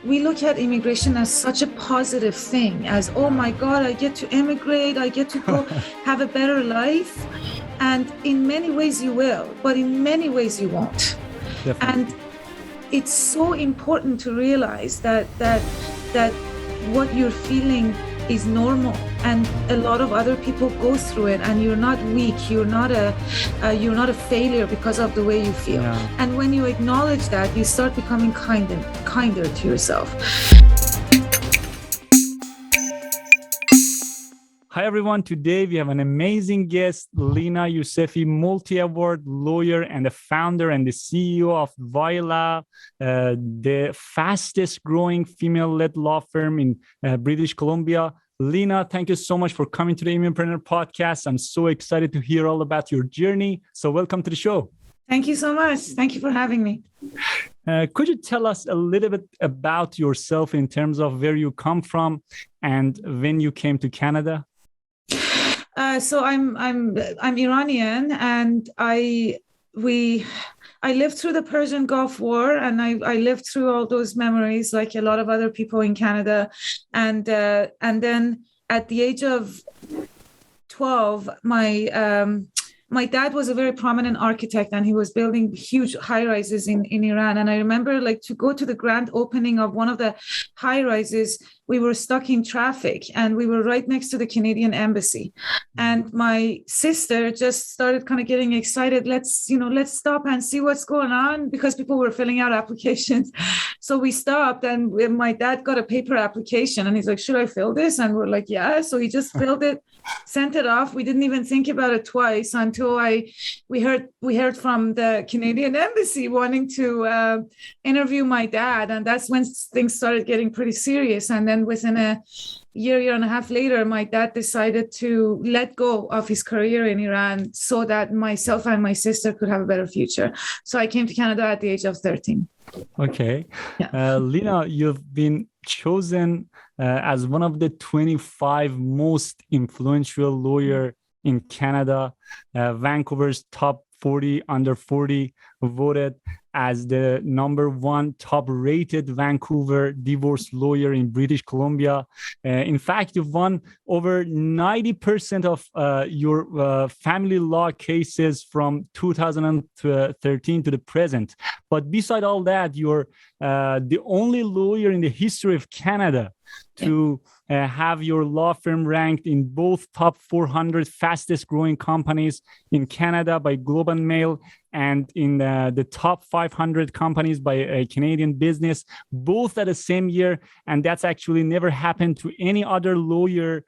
we look at immigration as such a positive thing, as, oh my God, I get to immigrate, I get to go have a better life. And in many ways you will, but in many ways you won't. Definitely. And it's so important to realize that what you're feeling is normal, and a lot of other people go through it, and you're not weak, you're not a failure because of the way you feel. Yeah. And when you acknowledge that, you start becoming kinder to yourself. Hi everyone, today we have an amazing guest, Leena Yousefi, multi-award lawyer and the founder and the CEO of Viola, the fastest growing female-led law firm in British Columbia. Leena, thank you so much for coming to the Immiprenuer Podcast. I'm so excited to hear all about your journey. So welcome to the show. Thank you so much. Thank you for having me. Could you tell us a little bit about yourself in terms of where you come from and when you came to Canada? So I'm Iranian, and I lived through the Persian Gulf War, and I lived through all those memories like a lot of other people in Canada, and then at the age of 12, my dad was a very prominent architect, and he was building huge high-rises in Iran. And I remember, like, to go to the grand opening of one of the high-rises, we were stuck in traffic, and we were right next to the Canadian embassy. And my sister just started kind of getting excited. Let's stop and see what's going on, because people were filling out applications. So we stopped, and my dad got a paper application, and he's like, "Should I fill this?" And we're like, "Yeah." So he just filled it, sent it off. We didn't even think about it twice until we heard from the Canadian embassy wanting to interview my dad, and that's when things started getting pretty serious. And then within a year and a half later, my dad decided to let go of his career in Iran so that myself and my sister could have a better future. So I came to Canada at the age of 13. Okay. Yeah. Leena, you've been chosen as one of the 25 most influential lawyer in Canada. Vancouver's top 40 under 40 voted as the number one top rated Vancouver divorce lawyer in British Columbia. In fact, you've won over 90% of your family law cases from 2013 to the present. But beside all that, you're the only lawyer in the history of Canada to have your law firm ranked in both top 400 fastest growing companies in Canada by Globe and Mail, and in the top 500 companies by a Canadian Business, both at the same year. And that's actually never happened to any other lawyer,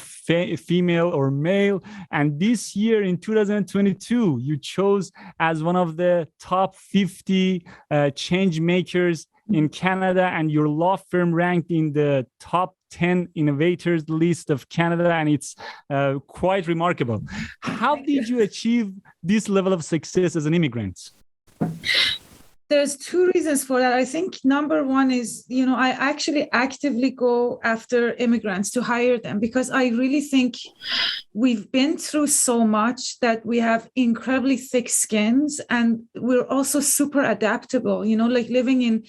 female or male. And this year in 2022, you chose as one of the top 50 change makers in Canada, and your law firm ranked in the top 10 innovators list of Canada, and it's quite remarkable. How did you achieve this level of success as an immigrant? There's two reasons for that. I think number one is, I actually actively go after immigrants to hire them, because I really think we've been through so much that we have incredibly thick skins, and we're also super adaptable, like living in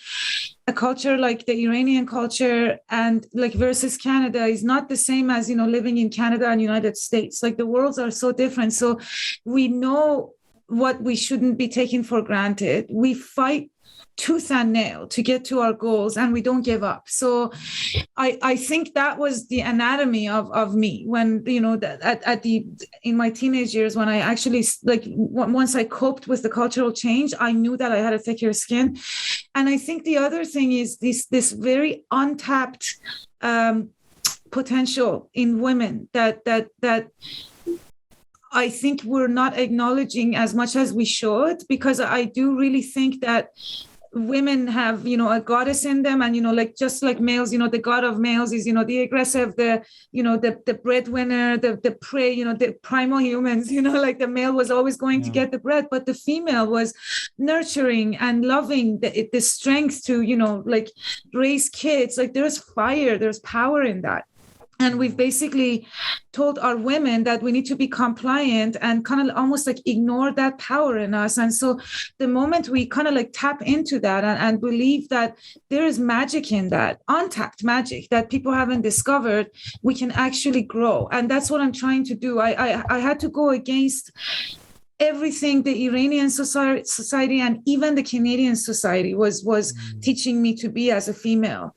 a culture like the Iranian culture and like versus Canada is not the same as, living in Canada and United States. Like the worlds are so different. So we know what we shouldn't be taking for granted. We fight tooth and nail to get to our goals, and we don't give up. So I think that was the anatomy of me when, in my teenage years, when I actually, once I coped with the cultural change, I knew that I had a thicker skin. And I think the other thing is this very untapped potential in women that I think we're not acknowledging as much as we should, because I do really think that women have, a goddess in them, and, just like males, the god of males is, the aggressive, the breadwinner, the prey, the primal humans, like the male was always going to get the bread, but the female was nurturing and loving, the strength to, raise kids. Like there's fire, there's power in that. And we've basically told our women that we need to be compliant and kind of almost like ignore that power in us. And so the moment we kind of like tap into that and believe that there is magic in that, untapped magic that people haven't discovered, we can actually grow. And that's what I'm trying to do. I had to go against everything the Iranian society and even the Canadian society was teaching me to be as a female.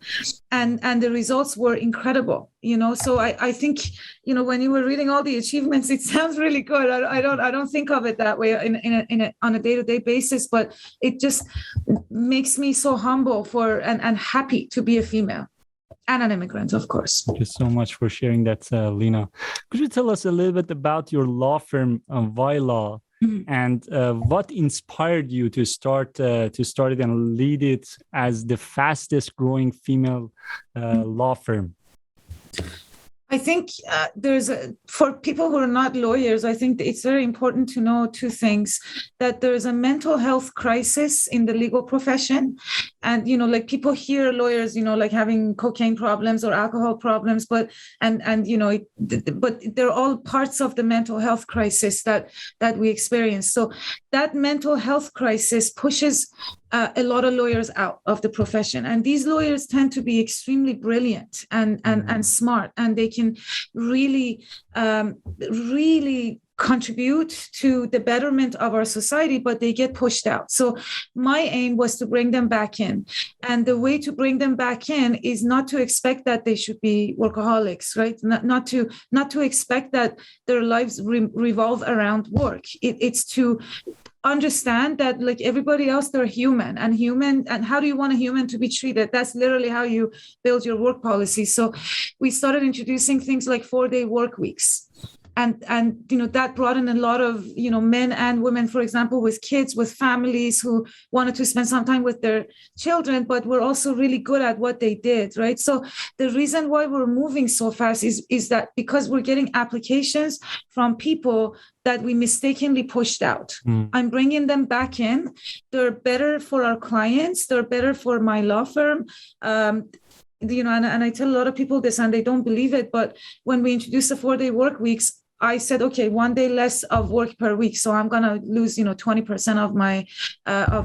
And the results were incredible, So I think, when you were reading all the achievements, it sounds really good. I don't think of it that way on a day-to-day basis, but it just makes me so humble and happy to be a female. And an immigrant, of course. Thank you so much for sharing that, Leena. Could you tell us a little bit about your law firm, Vila, and what inspired you to start it and lead it as the fastest growing female law firm? I think for people who are not lawyers, I think it's very important to know two things, that there's a mental health crisis in the legal profession. And, like people hear lawyers, like having cocaine problems or alcohol problems, but they're all parts of the mental health crisis that we experience. So that mental health crisis pushes a lot of lawyers out of the profession. And these lawyers tend to be extremely brilliant and smart, and they can really contribute to the betterment of our society, but they get pushed out. So my aim was to bring them back in. And the way to bring them back in is not to expect that they should be workaholics, right? Not to expect that their lives revolve around work. It's to understand that, like everybody else, they're human, and how do you want a human to be treated? That's literally how you build your work policy. So we started introducing things like 4-day work weeks. And that brought in a lot of men and women, for example, with kids, with families who wanted to spend some time with their children, but were also really good at what they did, right? So the reason why we're moving so fast is that because we're getting applications from people that we mistakenly pushed out. I'm bringing them back in. They're better for our clients. They're better for my law firm. And I tell a lot of people this and they don't believe it, but when we introduced the 4-day work weeks, I said, okay, 1 day less of work per week. So I'm going to lose, 20% of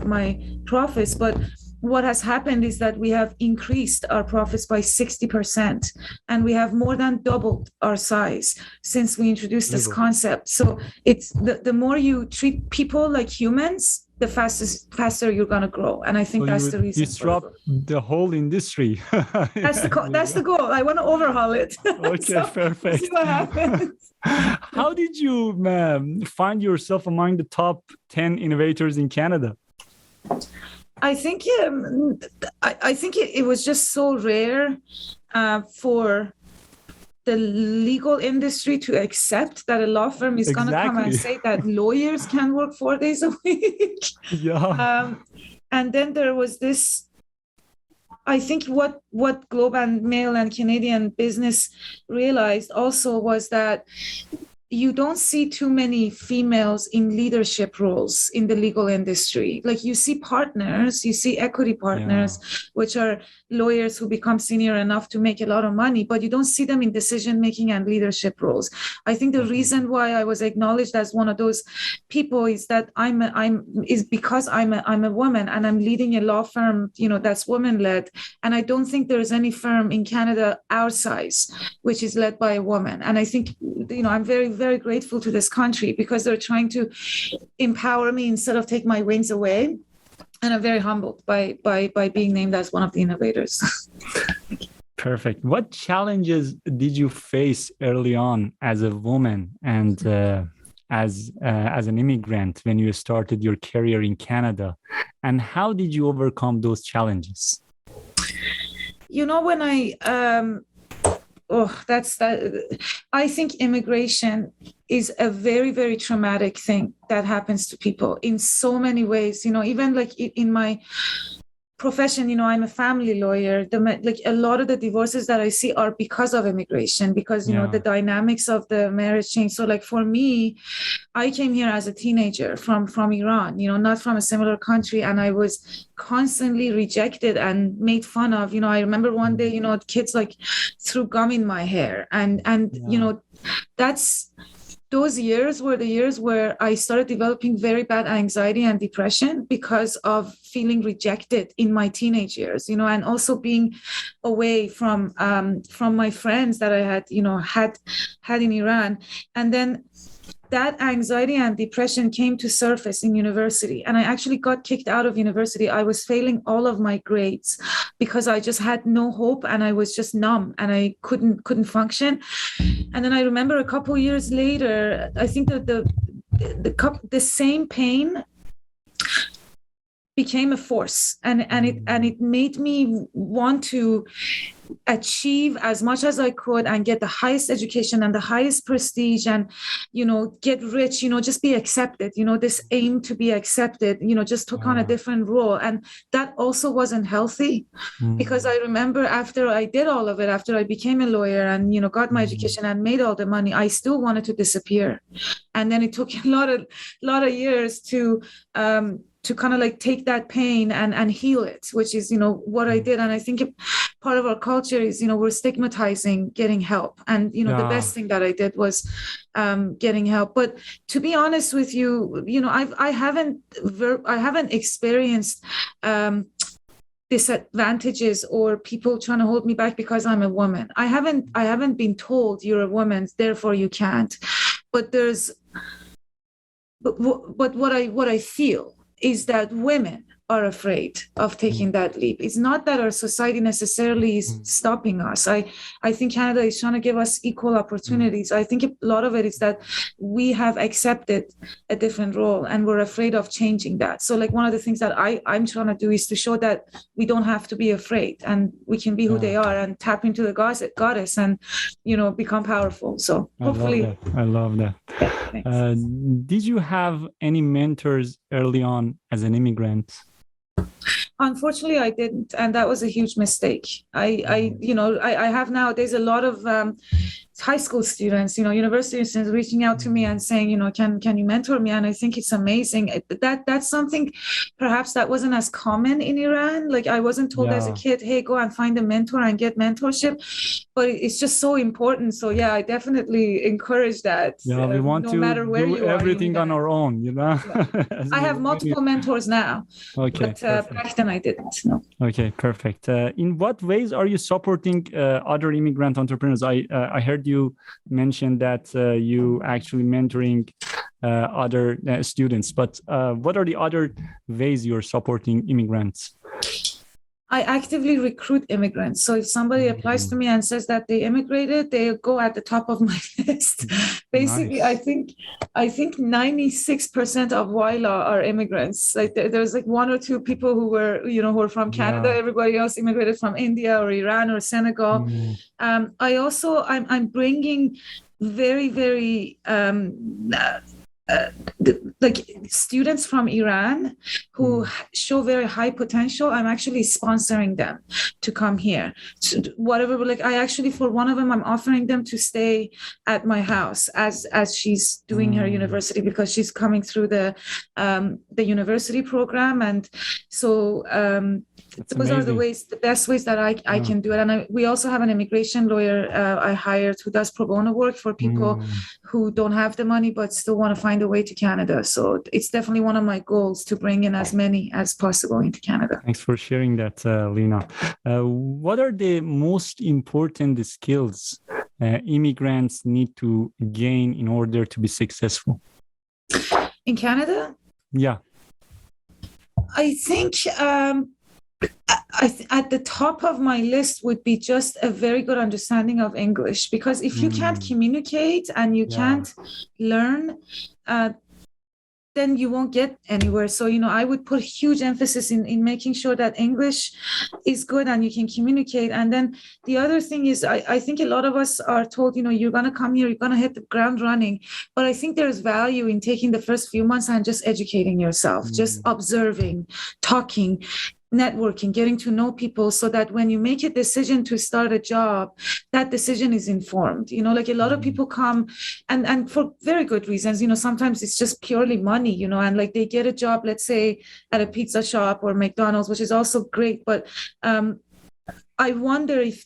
my profits. But what has happened is that we have increased our profits by 60%, and we have more than doubled our size since we introduced this concept. So it's the more you treat people like humans, the faster you're going to grow. And I think that's the reason. Disrupt the whole industry. That's the goal. I want to overhaul it. Okay, perfect. See what happens. How did you find yourself among the top 10 innovators in Canada? I think it was just so rare for the legal industry to accept that a law firm is going to come and say that lawyers can work 4 days a week. Yeah. And then there was this, I think what Globe and Mail and Canadian business realized also was that you don't see too many females in leadership roles in the legal industry. Like you see partners, you see equity partners, which are lawyers who become senior enough to make a lot of money, but you don't see them in decision-making and leadership roles. I think the reason why I was acknowledged as one of those people is that because I'm a woman and I'm leading a law firm, that's woman-led. And I don't think there's any firm in Canada our size, which is led by a woman. And I think, I'm very, very grateful to this country because they're trying to empower me instead of take my wings away. And I'm very humbled by being named as one of the innovators. Perfect. What challenges did you face early on as a woman and as an immigrant when you started your career in Canada? And how did you overcome those challenges? When I think immigration is a very, very traumatic thing that happens to people in so many ways. Even like in my profession, I'm a family lawyer. Like a lot of the divorces that I see are because of immigration, because the dynamics of the marriage change. So like for me, I came here as a teenager from Iran, not from a similar country, and I was constantly rejected and made fun of. I remember one day, kids like threw gum in my hair, and that's. Those years were the years where I started developing very bad anxiety and depression because of feeling rejected in my teenage years, and also being away from my friends that I had in Iran. And then that anxiety and depression came to surface in university, and I actually got kicked out of university. I was failing all of my grades because I just had no hope, and I was just numb, and I couldn't function. And then I remember a couple years later, I think that the same pain became a force, and it made me want to achieve as much as I could and get the highest education and the highest prestige and, get rich, just be accepted, this aim to be accepted, just took on a different role. And that also wasn't healthy because I remember after I did all of it, after I became a lawyer and, got my education and made all the money, I still wanted to disappear. And then it took a lot of years to kind of like take that pain and heal it, which is, what I did. And I think part of our culture is, we're stigmatizing getting help. And, the best thing that I did was getting help. But to be honest with you, I haven't experienced disadvantages or people trying to hold me back because I'm a woman. I haven't been told you're a woman, therefore you can't. But what I feel is that women are afraid of taking that leap. It's not that our society necessarily is stopping us. I think Canada is trying to give us equal opportunities. I think a lot of it is that we have accepted a different role and we're afraid of changing that. So like one of the things that I'm trying to do is to show that we don't have to be afraid and we can be who they are and tap into the goddess and, become powerful. So hopefully. I love that. Yeah, did you have any mentors early on as an immigrant? Unfortunately, I didn't, and that was a huge mistake. I have nowadays a lot of high school students, university students reaching out to me and saying, can you mentor me? And I think it's amazing. That's something perhaps that wasn't as common in Iran. Like I wasn't told as a kid, hey, go and find a mentor and get mentorship. But it's just so important. So yeah, I definitely encourage that. Yeah, we want to matter where do you everything on our own, Yeah. I have multiple mentors now. Okay. But back then I didn't. No. Okay, perfect. In what ways are you supporting other immigrant entrepreneurs? I heard you mention that you actually mentoring other students, but what are the other ways you're supporting immigrants? I actively recruit immigrants. So if somebody applies to me and says that they immigrated, they go at the top of my list. Basically, nice. I think 96% of Waila are immigrants. Like there's like one or two people who were from Canada. Everybody else immigrated from India or Iran or Senegal. I'm bringing very, very like students from Iran who show very high potential. I'm actually sponsoring them to come here. Whatever, like I actually, for one of them, I'm offering them to stay at my house as she's doing her university because she's coming through the university program. And so those are the best ways that I can do it. And we also have an immigration lawyer I hired who does pro bono work for people who don't have the money but still want to find a way to Canada. So it's definitely one of my goals to bring in as many as possible into Canada. Thanks for sharing that, Leena. What are the most important skills immigrants need to gain in order to be successful? In Canada? Yeah. I think at the top of my list would be just a very good understanding of English, because if you can't communicate and you can't learn, then you won't get anywhere. So, I would put huge emphasis in making sure that English is good and you can communicate. And then the other thing is, I think a lot of us are told, you're going to come here, you're going to hit the ground running. But I think there's value in taking the first few months and just educating yourself, just observing, talking, networking, getting to know people, so that when you make a decision to start a job, that decision is informed. Like a lot of people come and for very good reasons. Sometimes it's just purely money, and like they get a job, let's say at a pizza shop or McDonald's, which is also great. But I wonder if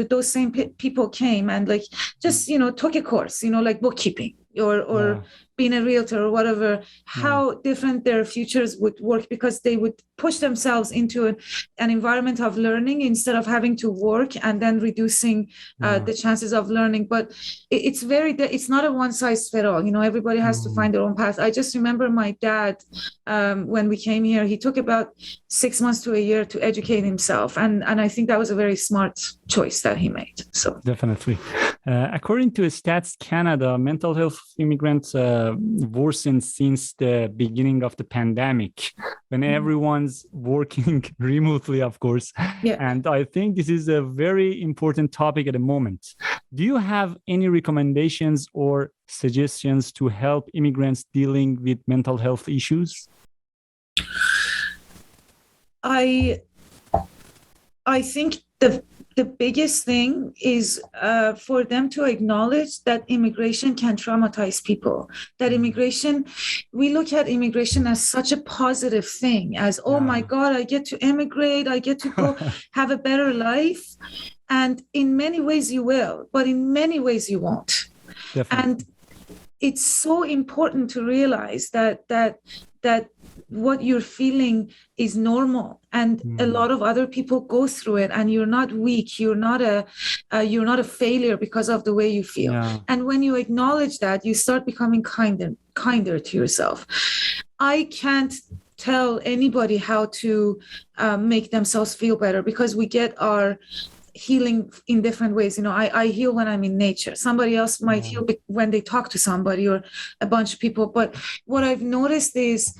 those same people came and like just took a course, like bookkeeping or being a realtor or whatever, how different their futures would work, because they would push themselves into an environment of learning instead of having to work and then reducing the chances of learning. But it's not a one size fit all. Everybody has to find their own path. I just remember my dad, when we came here, he took about 6 months to a year to educate himself. And I think that was a very smart choice that he made. So definitely. According to Stats Canada, mental health immigrants worsened since the beginning of the pandemic, when everyone's working remotely, of course. Yeah. And I think this is a very important topic at the moment. Do you have any recommendations or suggestions to help immigrants dealing with mental health issues? I think the biggest thing is for them to acknowledge that immigration can traumatize people. That we look at immigration as such a positive thing, as, oh my God, I get to immigrate, I get to go have a better life. And in many ways you will, but in many ways you won't. Definitely. And it's so important to realize that what you're feeling is normal, and a lot of other people go through it, and you're not weak, you're not a failure because of the way you feel. And when you acknowledge that, you start becoming kinder to yourself. I can't tell anybody how to make themselves feel better, because we get our healing in different ways. I heal when I'm in nature. Somebody else might heal when they talk to somebody or a bunch of people. But what I've noticed is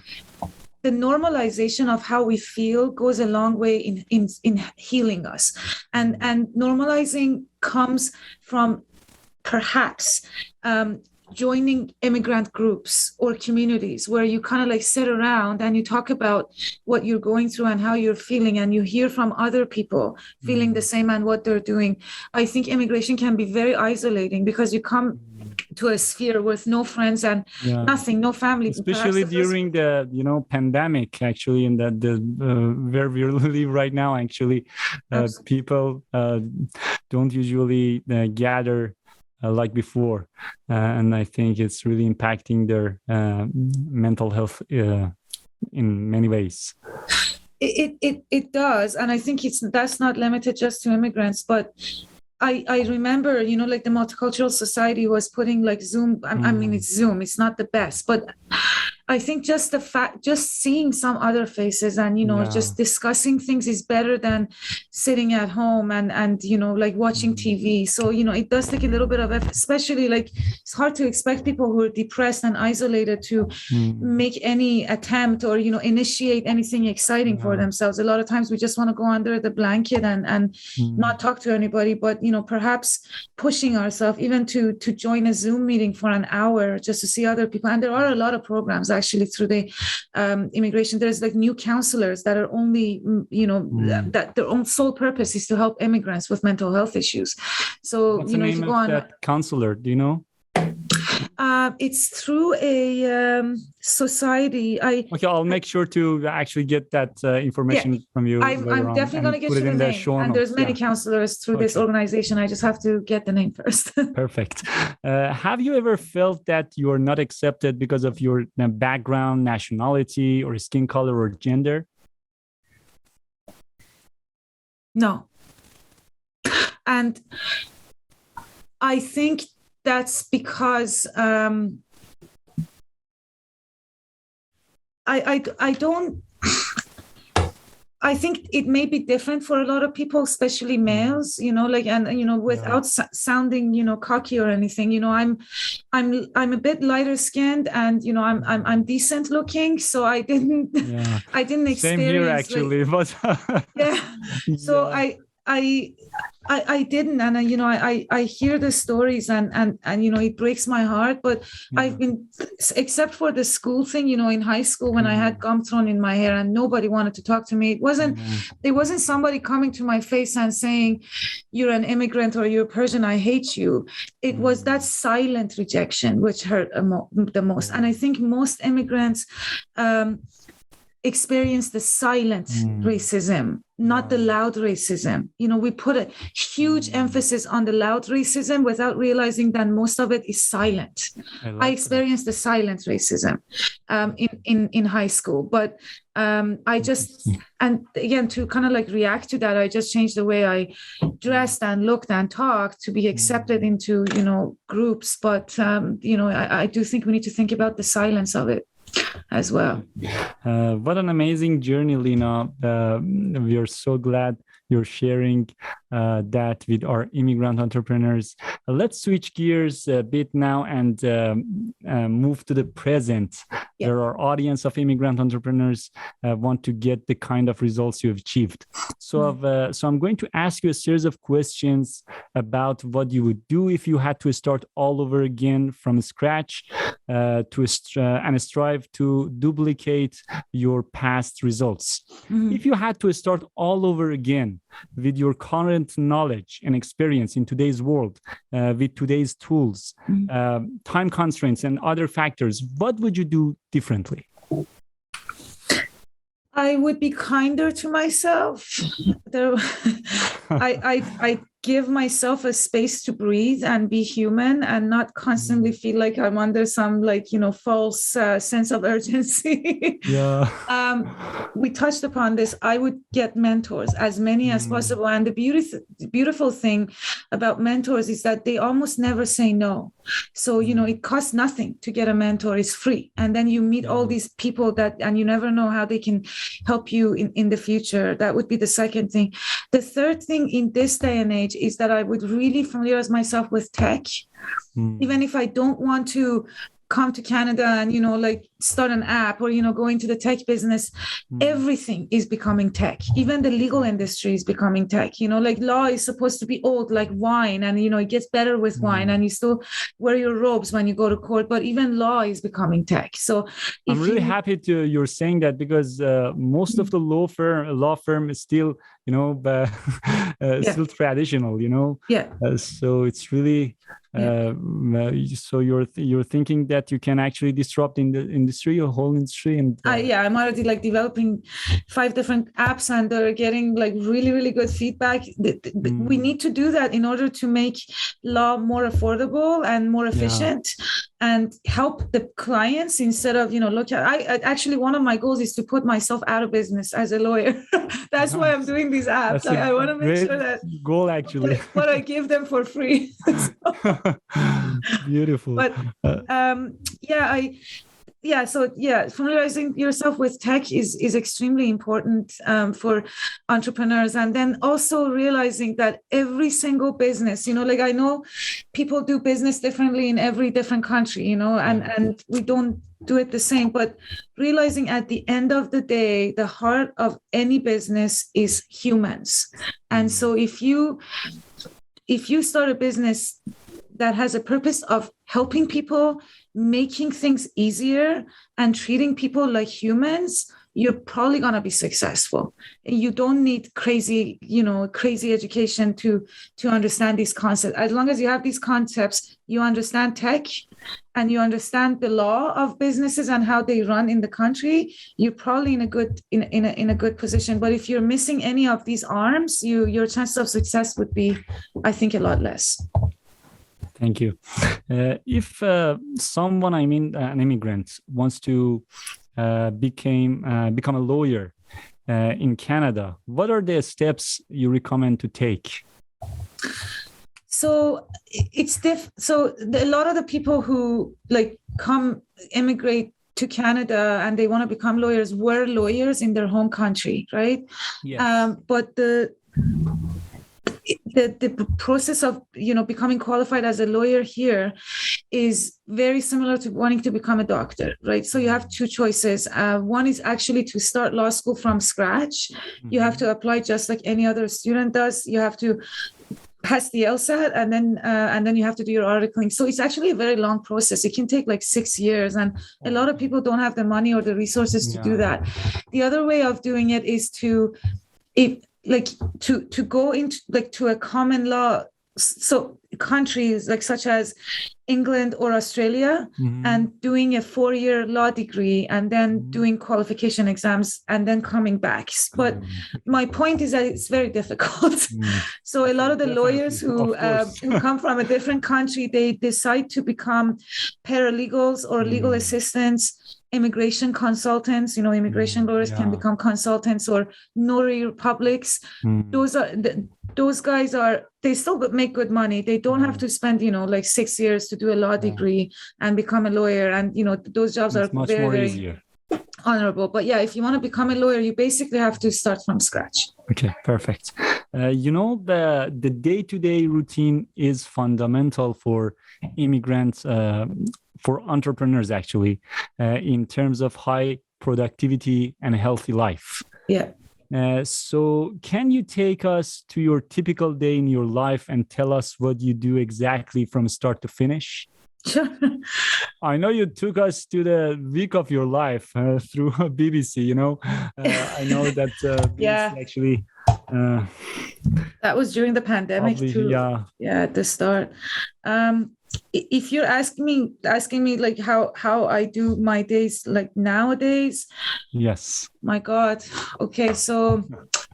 the normalization of how we feel goes a long way in healing us. And normalizing comes from perhaps joining immigrant groups or communities where you kind of like sit around and you talk about what you're going through and how you're feeling, and you hear from other people feeling the same and what they're doing. I think immigration can be very isolating, because you come to a sphere with no friends and nothing, no family. Especially during the pandemic, actually, in the where we live right now. Actually, people don't usually gather like before, and I think it's really impacting their mental health in many ways. It does, and I think that's not limited just to immigrants, but I remember, like the Multicultural Society was putting like Zoom. I mean, it's Zoom. It's not the best, but I think just seeing some other faces and, just discussing things is better than sitting at home and like watching TV. So, it does take a little bit of effort, especially like it's hard to expect people who are depressed and isolated to make any attempt or, initiate anything exciting for themselves. A lot of times we just want to go under the blanket and not talk to anybody, but, perhaps pushing ourselves even to join a Zoom meeting for an hour just to see other people. And there are a lot of programs actually through the immigration. There's like new counselors that are only, that their own sole purpose is to help immigrants with mental health issues. So, what's the name if you go of on that counselor, do you know? It's through a society. Okay, I'll make sure to actually get that information from you. I'm definitely going to get you the name. And there's many counselors through this organization. I just have to get the name first. Perfect. Have you ever felt that you are not accepted because of your background, nationality, or skin color or gender? No. And I think that's because I think it may be different for a lot of people, especially males, without sounding, cocky or anything, I'm a bit lighter skinned and, I'm decent looking. So I didn't experience. Same here actually, but So I didn't, and I hear the stories, and it breaks my heart. But I've been, except for the school thing, in high school when I had gum thrown in my hair and nobody wanted to talk to me. There wasn't somebody coming to my face and saying, "You're an immigrant" or "You're Persian, I hate you." It was that silent rejection which hurt the most, and I think most immigrants experience the silent racism, not the loud racism. We put a huge emphasis on the loud racism without realizing that most of it is silent. I experienced the silent racism in high school, but I just, and again, to kind of like react to that, I just changed the way I dressed and looked and talked to be accepted into, groups. But, I do think we need to think about the silence of it as well. What an amazing journey, Leena. We are so glad you're sharing that with our immigrant entrepreneurs. Let's switch gears a bit now and move to the present. Yeah. There are audience of immigrant entrepreneurs want to get the kind of results you've achieved. So I'm going to ask you a series of questions about what you would do if you had to start all over again from scratch and strive to duplicate your past results. If you had to start all over again with your current knowledge and experience in today's world, with today's tools, time constraints and other factors, what would you do differently? I would be kinder to myself. I give myself a space to breathe and be human and not constantly feel like I'm under some false sense of urgency. We touched upon this. I would get mentors, as many as possible. And the beautiful thing about mentors is that they almost never say no. So, it costs nothing to get a mentor. It's free. And then you meet all these people and you never know how they can help you in the future. That would be the second thing. The third thing in this day and age is that I would really familiarize myself with tech, even if I don't want to come to Canada and, start an app or, go into the tech business. Everything is becoming tech. Even the legal industry is becoming tech. Law is supposed to be old, like wine, and, it gets better with wine, and you still wear your robes when you go to court, but even law is becoming tech. So I'm really happy you're saying that, because most of the law firm is still, still traditional, so it's really, so you're thinking that you can actually disrupt in the industry, a whole industry, and I'm already developing 5 different apps, and they're getting really, really good feedback. We need to do that in order to make law more affordable and more efficient, and help the clients instead of actually one of my goals is to put myself out of business as a lawyer. That's why I'm doing these apps. I want to make sure that goal actually what I give them for free. Beautiful. But familiarizing yourself with tech is extremely important for entrepreneurs. And then also realizing that every single business, I know people do business differently in every different country, and we don't do it the same, but realizing at the end of the day, the heart of any business is humans. And so if you start a business that has a purpose of helping people, making things easier, and treating people like humans, you're probably going to be successful. You don't need crazy education to understand these concepts. As long as you have these concepts, you understand tech, and you understand the law of businesses and how they run in the country, you're probably in a good position. But if you're missing any of these arms, your chance of success would be, I think, a lot less. Thank you. If someone, an immigrant, wants to become a lawyer in Canada, what are the steps you recommend to take? So a lot of the people who immigrate to Canada and they want to become lawyers were lawyers in their home country, right? Yes. But the process of becoming qualified as a lawyer here is very similar to wanting to become a doctor, right? So you have 2 choices. One is actually to start law school from scratch. You have to apply just like any other student does. You have to pass the LSAT, and then you have to do your articling. So it's actually a very long process. It can take like 6 years, and a lot of people don't have the money or the resources to do that. The other way of doing it is to go into like to a common law. So countries like such as England or Australia, and doing a 4-year law degree and then doing qualification exams and then coming back. But my point is that it's very difficult. So a lot of the lawyers who come from a different country, they decide to become paralegals or legal assistants, immigration consultants. Immigration lawyers can become consultants, or notary publics. Those guys they still make good money. They don't have to spend like 6 years to do a law degree and become a lawyer, and those jobs are much very, more very easier. Honorable. But yeah, if you want to become a lawyer, you basically have to start from scratch. Okay, perfect. The day-to-day routine is fundamental for immigrants, for entrepreneurs actually, in terms of high productivity and a healthy life. Yeah. So can you take us to your typical day in your life and tell us what you do exactly from start to finish? Sure. I know you took us to the week of your life through BBC, I know that BBC actually... that was during the pandemic too. Yeah, at the start. If you're asking me like how I do my days like nowadays, yes, my God. Okay, so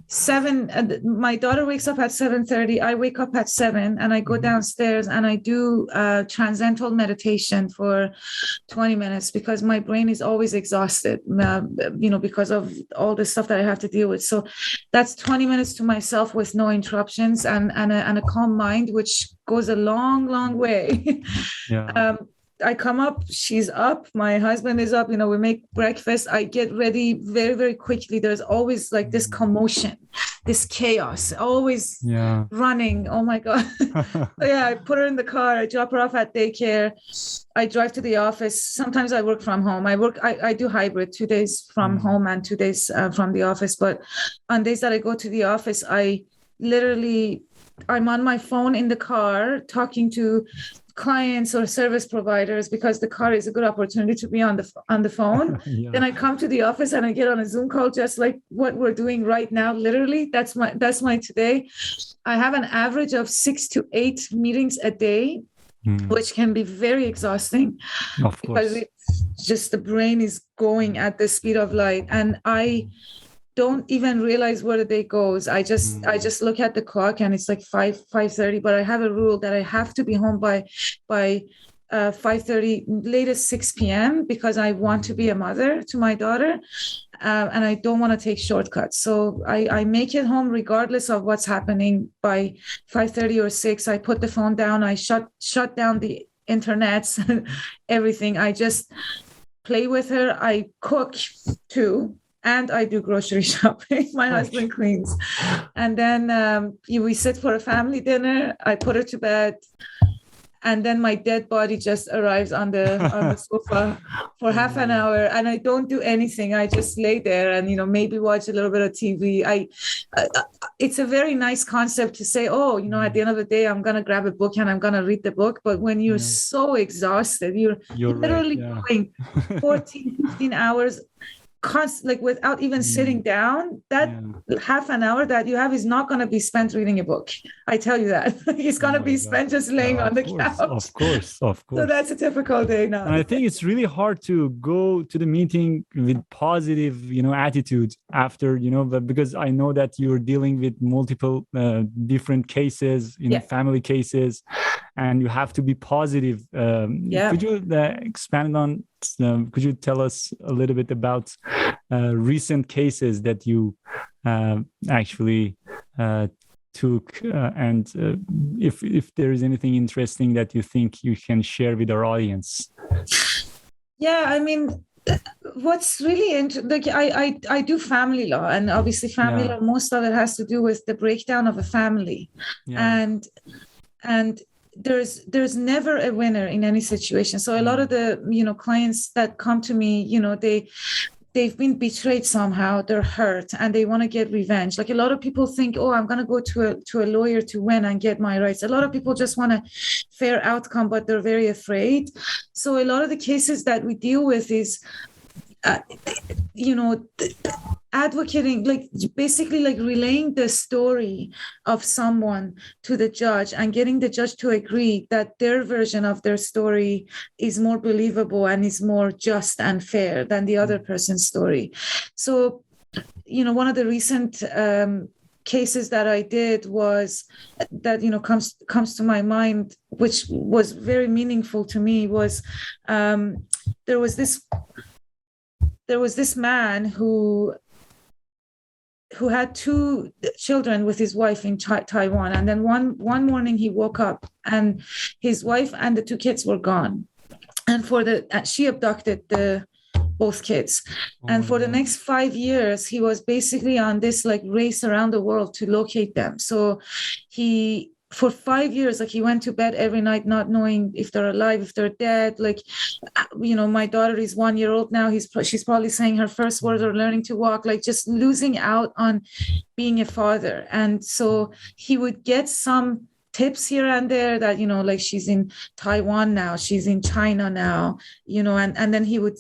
7. My daughter wakes up at 7:30. I wake up at 7, and I go downstairs and I do transcendental meditation for 20 minutes because my brain is always exhausted, because of all the stuff that I have to deal with. So that's 20 minutes to myself with no interruptions and a calm mind, which goes a long, long way. Yeah. I come up, she's up, my husband is up, we make breakfast. I get ready very, very quickly. There's always like this commotion, this chaos, always running. Oh my God. I put her in the car. I drop her off at daycare. I drive to the office. Sometimes I work from home. I do hybrid, 2 days from home and 2 days from the office. But on days that I go to the office, I'm on my phone in the car talking to clients or service providers because the car is a good opportunity to be on the phone. Then I come to the office and I get on a Zoom call, just like what we're doing right now. Literally, that's my today. I have an average of 6 to 8 meetings a day, which can be very exhausting. Of course. Because it's just the brain is going at the speed of light, and I don't even realize where the day goes. I just look at the clock and it's like 5:30, but I have a rule that I have to be home by 5:30, latest 6 p.m. because I want to be a mother to my daughter, and I don't want to take shortcuts. So I make it home regardless of what's happening by 5:30 or 6. I put the phone down. I shut down the internet, everything. I just play with her. I cook too. And I do grocery shopping. My husband cleans. And then we sit for a family dinner. I put her to bed. And then my dead body just arrives on the sofa for half an hour. And I don't do anything. I just lay there and, maybe watch a little bit of TV. It's a very nice concept to say, at the end of the day, I'm going to grab a book and I'm going to read the book. But when you're so exhausted, you're literally going 14, 15 hours without even sitting down, that half an hour that you have is not going to be spent reading a book. I tell you that. It's going to be spent just laying on the couch. Of course. So that's a typical day now. And I think it's really hard to go to the meeting with positive, attitude after, because I know that you're dealing with multiple different cases, family cases, and you have to be positive. Could you expand on? Could you tell us a little bit about recent cases that you actually took, and if there is anything interesting that you think you can share with our audience? Yeah, I mean, what's really interesting, I do family law, and obviously family law, most of it has to do with the breakdown of a family, and there's never a winner in any situation. So a lot of the clients that come to me, they've been betrayed somehow, they're hurt, and they want to get revenge. Like a lot of people think, oh, I'm going to go to a lawyer to win and get my rights. A lot of people just want a fair outcome, but they're very afraid. So a lot of the cases that we deal with is, advocating, like basically like relaying the story of someone to the judge and getting the judge to agree that their version of their story is more believable and is more just and fair than the other person's story. So, one of the recent cases that I did was that, comes to my mind, which was very meaningful to me, was there was this man who had 2 children with his wife in Taiwan. And then one morning he woke up and his wife and the 2 kids were gone. And she abducted both kids. And for the next 5 years, he was basically on this like race around the world to locate them. So for 5 years, like he went to bed every night not knowing if they're alive, if they're dead. Like, my daughter is 1 year old now. She's probably saying her first words or learning to walk, like just losing out on being a father. And so he would get some tips here and there that, like she's in Taiwan now, she's in China now, and then he would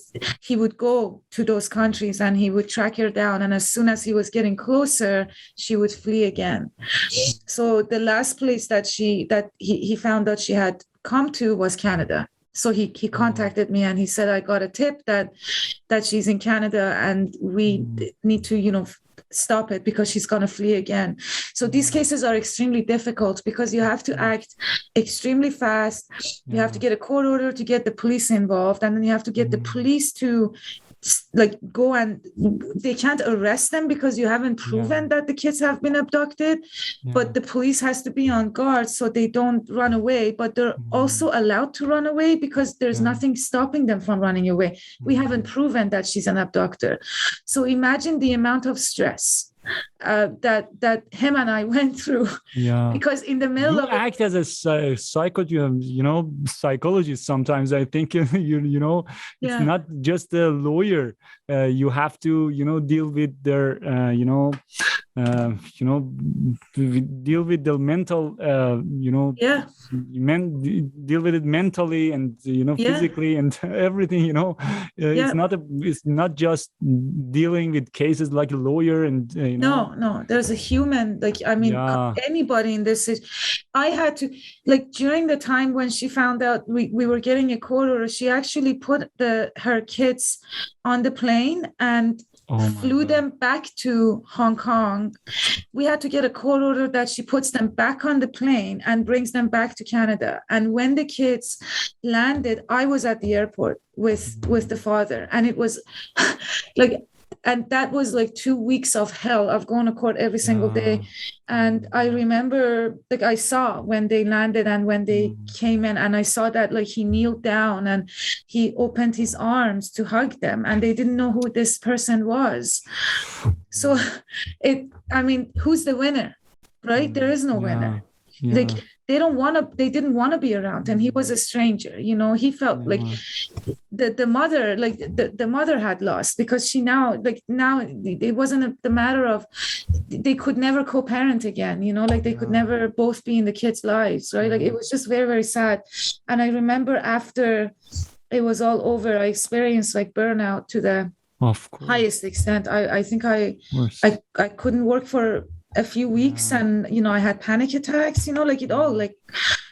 go to those countries and he would track her down. And as soon as he was getting closer, she would flee again. So the last place that he found that she had come to was Canada. So he contacted me and he said, I got a tip that she's in Canada and we need to, stop it because she's going to flee again. So these cases are extremely difficult because you have to act extremely fast. You have to get a court order to get the police involved, and then you have to get the police to like go, and they can't arrest them because you haven't proven that the kids have been abducted, but the police has to be on guard so they don't run away, but they're also allowed to run away because there's nothing stopping them from running away. We haven't proven that she's an abductor. So imagine the amount of stress that him and I went through, because in the middle of act as a psychologist sometimes. I think it's not just a lawyer. You have to deal with their deal with the mental deal with it mentally and physically and everything. It's not just dealing with cases like a lawyer and no, there's a human, like, I mean, anybody in this is, I had to, like, during the time when she found out we were getting a court order, she actually put her kids on the plane and flew them back to Hong Kong. We had to get a court order that she puts them back on the plane and brings them back to Canada. And when the kids landed, I was at the airport with the father, and it was like, and that was like 2 weeks of hell of going to court every single day. And I remember, like, I saw when they landed and when they came in, and I saw that, like, he kneeled down and he opened his arms to hug them, and they didn't know who this person was. So who's the winner, right? There is no winner. Like, they didn't want to be around him. He was a stranger, he felt like the mother, like the mother had lost, because now it wasn't the matter of, they could never co-parent again, like they could never both be in the kids' lives, right? Like, it was just very, very sad. And I remember after it was all over, I experienced like burnout to the highest extent. I think I couldn't work for a few weeks, and I had panic attacks, like it all like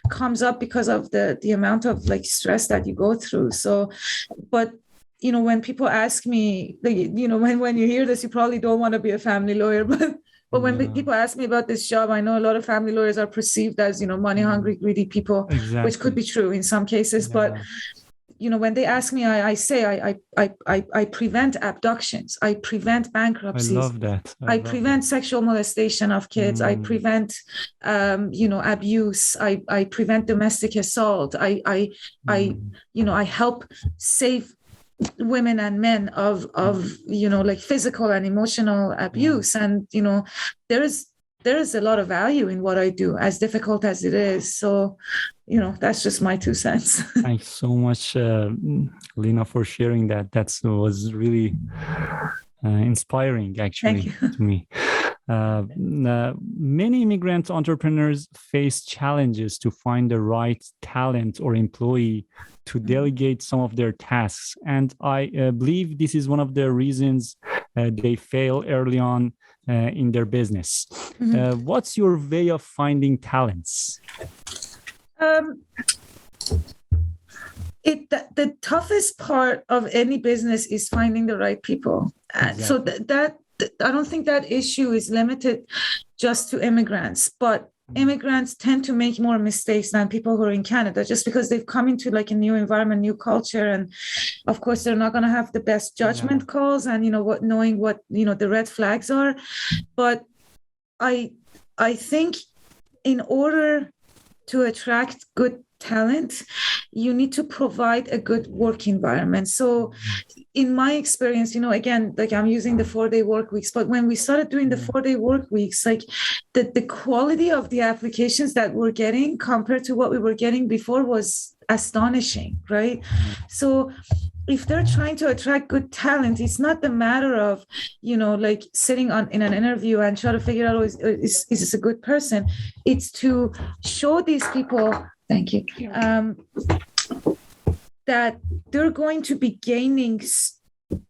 comes up because of the amount of like stress that you go through. So, but when people ask me, like, when you hear this, you probably don't want to be a family lawyer, but when people ask me about this job, I know a lot of family lawyers are perceived as money hungry, greedy people, which could be true in some cases, but when they ask me, I say I prevent abductions, I prevent bankruptcies. I love that. I prevent sexual molestation of kids. I prevent, abuse. I prevent domestic assault. I help save women and men of like physical and emotional abuse. And there is there is a lot of value in what I do, as difficult as it is. So, that's just my 2 cents. Thanks so much, Leena, for sharing that. That was really inspiring, actually, to me. Many immigrant entrepreneurs face challenges to find the right talent or employee to delegate some of their tasks. And I believe this is one of the reasons they fail early on in their business. What's your way of finding talents? The toughest part of any business is finding the right people. Exactly. So that I don't think that issue is limited just to immigrants, but immigrants tend to make more mistakes than people who are in Canada, just because they've come into like a new environment, new culture. And of course, they're not going to have the best judgment calls and, knowing what, the red flags are. But I think in order to attract good talent, you need to provide a good work environment. So in my experience, again, like I'm using the 4-day work weeks, but when we started doing the 4-day work weeks, like the quality of the applications that we're getting compared to what we were getting before was astonishing, right? So if they're trying to attract good talent, it's not the matter of, like sitting in an interview and try to figure out, is this a good person? It's to show these people, thank you, that they're going to be gaining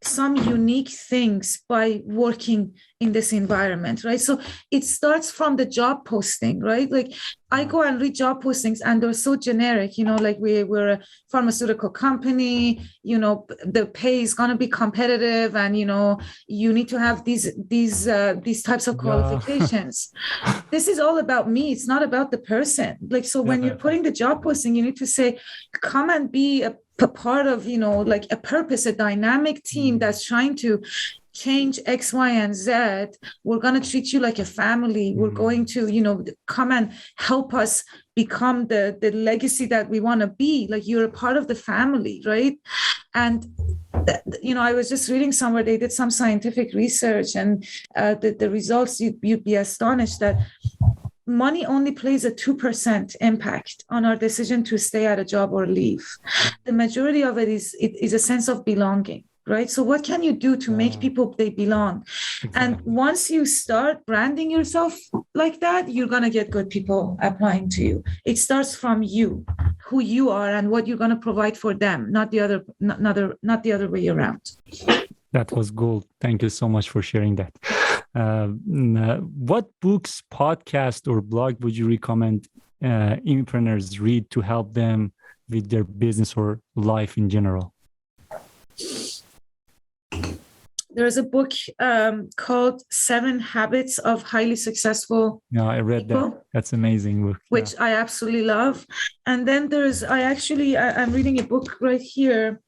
some unique things by working in this environment, right? So it starts from the job posting, right? Like I go and read job postings and they're so generic, like we're a pharmaceutical company, the pay is going to be competitive and, you need to have these types of qualifications. This is all about me. It's not about the person. Like, so when you're putting the job posting, you need to say, come and be a part of, like a purpose, a dynamic team that's trying to change X, Y, and Z. We're going to treat you like a family. We're going to, come and help us become the legacy that we want to be. Like you're a part of the family, right? And, I was just reading somewhere, they did some scientific research and the results, you'd be astonished that money only plays a 2% impact on our decision to stay at a job or leave. The majority of it is a sense of belonging, right? So what can you do to make people, they belong? Exactly. And once you start branding yourself like that, you're going to get good people applying to you. It starts from you, who you are and what you're going to provide for them, not the other way around. That was gold. Thank you so much for sharing that. What books, podcast, or blog would you recommend Immiprepreneurs read to help them with their business or life in general? There's a book called 7 Habits of Highly Successful Yeah, I read people. That. That's an amazing book. Which I absolutely love. And then I'm reading a book right here.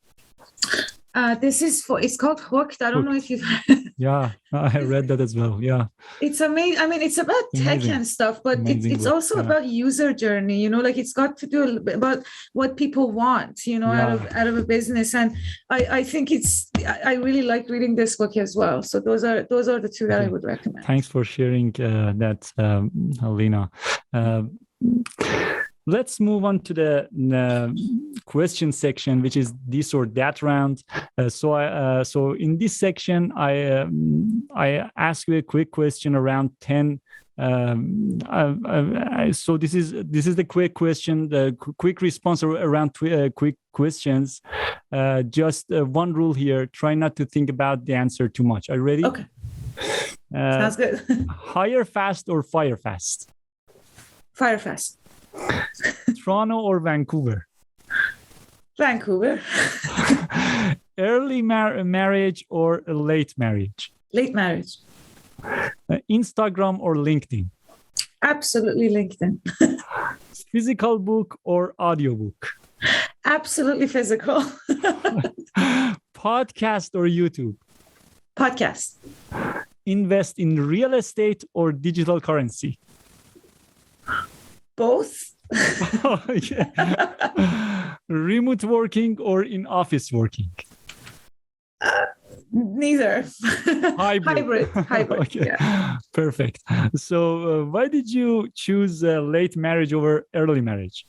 It's called Hooked. I don't know if you've Yeah, I read that as well. Yeah. It's amazing. I mean, it's about tech and stuff, but it's also about user journey, like it's got to do a little bit about what people want, out of a business. And I think I really like reading this book as well. So those are the 2 that I would recommend. Thanks for sharing that, Leena. Let's move on to the question section, which is this or that round. So in this section, I ask you a quick question around 10. So this is the quick question, the quick response around quick questions. Just one rule here: try not to think about the answer too much. Are you ready? Okay. Sounds good. Hire fast or fire fast? Fire fast. Toronto or Vancouver? Vancouver. Early marriage or late marriage? Late marriage. Instagram or LinkedIn? Absolutely LinkedIn. Physical book or audiobook? Absolutely physical. Podcast or YouTube? Podcast. Invest in real estate or digital currency? Both. Oh, yeah. Remote working or in office working? Neither. Hybrid. Hybrid. Okay. Yeah. Perfect. So why did you choose late marriage over early marriage?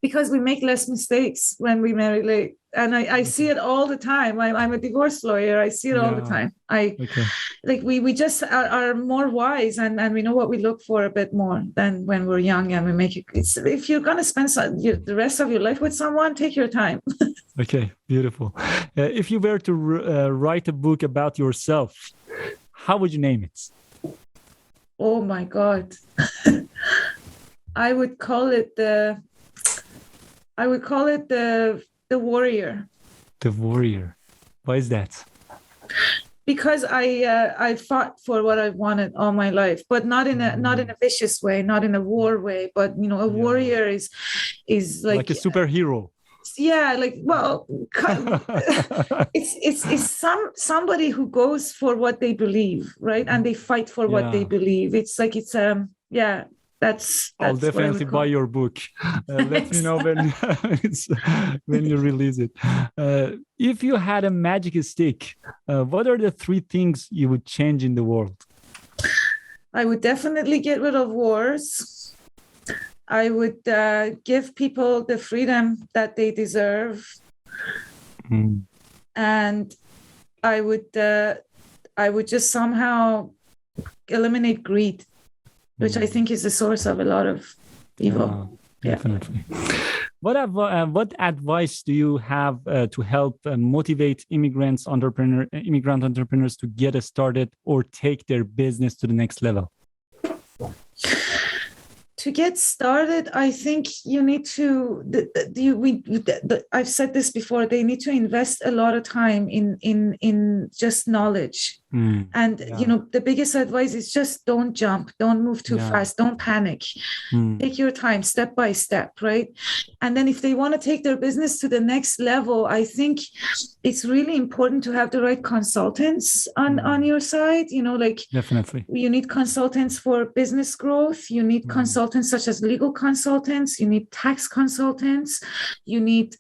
Because we make less mistakes when we marry late. And I see it all the time. I'm a divorce lawyer. I see it all the time. We just are more wise and we know what we look for a bit more than when we're young and we make it. If you're going to spend the rest of your life with someone, take your time. Okay, beautiful. If you were to write a book about yourself, how would you name it? Oh my God. I would call it the warrior. The warrior. Why is that? Because I fought for what I wanted all my life, but not in a vicious way, not in a war way. But a warrior is like a superhero. Yeah, it's somebody who goes for what they believe, right? And they fight for what they believe. That's I'll definitely buy your book. Let me know when you release it. If you had a magic stick, what are the 3 things you would change in the world? I would definitely get rid of wars. I would give people the freedom that they deserve. And I would just somehow eliminate greed, which I think is the source of a lot of evil. Definitely. What advice do you have to help motivate immigrant entrepreneurs to get started or take their business to the next level? To get started, I think you need to. I've said this before. They need to invest a lot of time in just knowledge. And the biggest advice is just don't jump, don't move too fast, don't panic. Take your time, step by step, right? And then if they want to take their business to the next level, I think it's really important to have the right consultants on your side. Definitely, you need consultants for business growth. You need consultants such as legal consultants. You need tax consultants. You need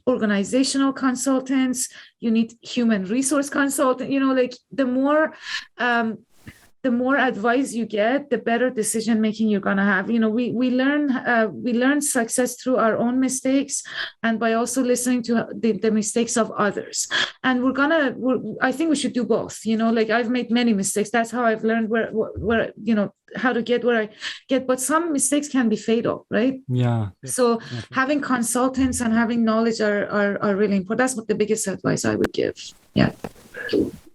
organizational consultants. You need human resource consultant. The more advice you get, the better decision making you're gonna have. We learn success through our own mistakes and by also listening to the mistakes of others. And I think we should do both. I've made many mistakes. That's how I've learned where how to get where I get. But some mistakes can be fatal, right? Yeah. So having consultants and having knowledge are really important. That's what the biggest advice I would give. Yeah.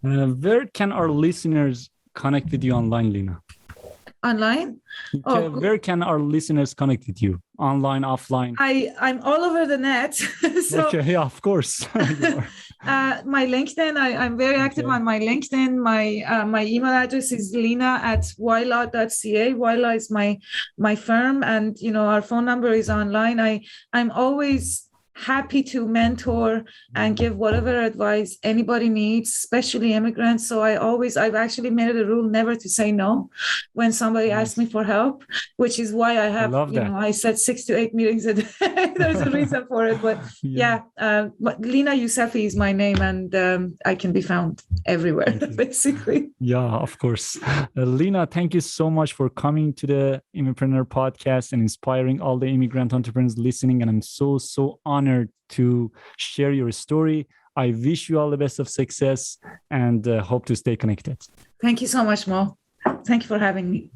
Where can our listeners connect with you online, Leena? Online? Where can our listeners connect with you? Online, offline? I'm all over the net. Okay, yeah, of course. My LinkedIn, I'm very active on my LinkedIn. My email address is leena@wylaw.ca. Wylaw is my firm, and our phone number is online. I'm always happy to mentor and give whatever advice anybody needs, especially immigrants. So I've actually made it a rule never to say no when somebody asks me for help, which is why I have, I said 6 to 8 meetings a day. There's a reason for it, but Leena Yousefi is my name, and I can be found everywhere, basically. Yeah, of course. Leena, thank you so much for coming to the Immiprenuer Podcast and inspiring all the immigrant entrepreneurs listening. And I'm so honored to share your story. I wish you all the best of success and hope to stay connected. Thank you so much, Mo. Thank you for having me.